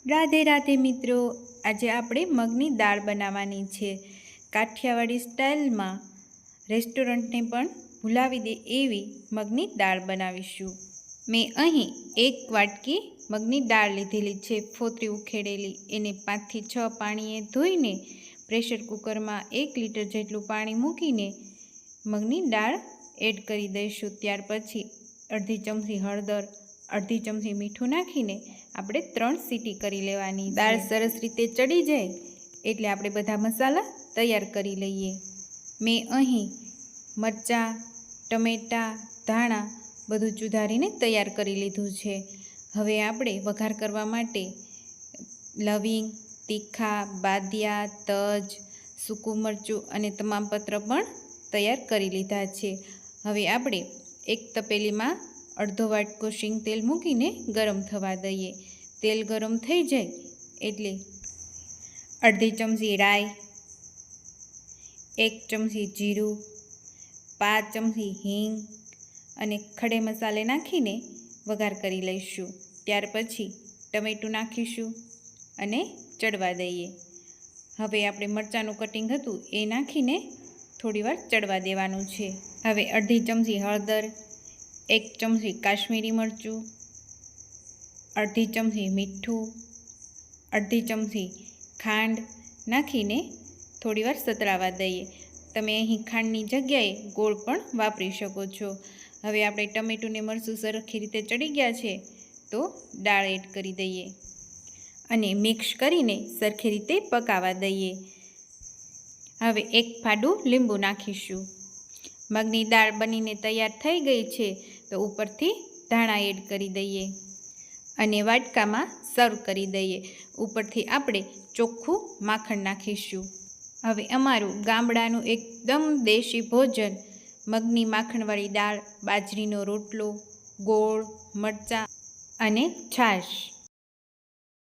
રાધે રાધે મિત્રો, આજે આપણે મગની દાળ બનાવવાની છે। કાઠિયાવાડી સ્ટાઇલમાં રેસ્ટોરન્ટને પણ ભૂલાવી દે એવી મગની દાળ બનાવીશું। મેં અહીં 1 વાટકી મગની દાળ લીધેલી છે, ફોતરી ઉખેડેલી। એને 5 થી 6 પાણીએ ધોઈને પ્રેશર કુકરમાં 1 લીટર જેટલું પાણી મૂકીને મગની દાળ એડ કરી દઈશું। ત્યાર પછી અડધી ચમચી હળદર, અડધી ચમચી મીઠું નાખીને આપણે 3 સીટી કરી લેવાની। દાળ સરસ રીતે ચડી જાય એટલે આપણે બધા મસાલા તૈયાર કરી લઈએ। મેં અહીં મરચાં, ટમેટાં, ધાણા બધું ચૂધારીને તૈયાર કરી લીધું છે। હવે આપણે વઘાર કરવા માટે લવિંગ, તીખા, બાદિયા, તજ, સૂકું મરચું અને તમામ પત્ર પણ તૈયાર કરી લીધા છે। હવે આપણે એક તપેલીમાં અડધો વાટકો શીંગ તેલ મૂકીને ગરમ થવા દઈએ। તેલ ગરમ થઈ જાય એટલે અડધી ચમચી રાઈ, 1 ચમચી જીરું, 5 ચમચી હિંગ અને ખડે મસાલે નાખીને વઘાર કરી લઈશું। ત્યાર પછી ટમેટું નાખીશું અને ચડવા દઈએ। હવે આપણે મરચાંનું કટિંગ હતું એ નાખીને થોડીવાર ચડવા દેવાનું છે। હવે અડધી ચમચી હળદર, 1 ચમચી કાશ્મીરી મરચું, અડધી ચમચી મીઠું, અડધી ચમચી ખાંડ નાખીને થોડીવાર સતળાવા દઈએ। તમે અહીં ખાંડની જગ્યાએ ગોળ પણ વાપરી શકો છો। હવે આપણે ટમેટું ને મરચું સરખી રીતે ચડી ગયા છે તો દાળ એડ કરી દઈએ અને મિક્સ કરીને સરખી રીતે પકાવવા દઈએ। હવે 1 ફાડું લીંબુ નાખીશું। મગની દાળ બનીને તૈયાર થઈ ગઈ છે તો ઉપરથી ધાણા એડ કરી દઈએ અને વાટકામાં સર્વ કરી દઈએ। ઉપરથી આપણે ચોખ્ખું માખણ નાખીશું। હવે અમારું ગામડાનું એકદમ દેશી ભોજન મગની માખણવાળી દાળ, બાજરીનો રોટલો, ગોળ, મરચાં અને છાશ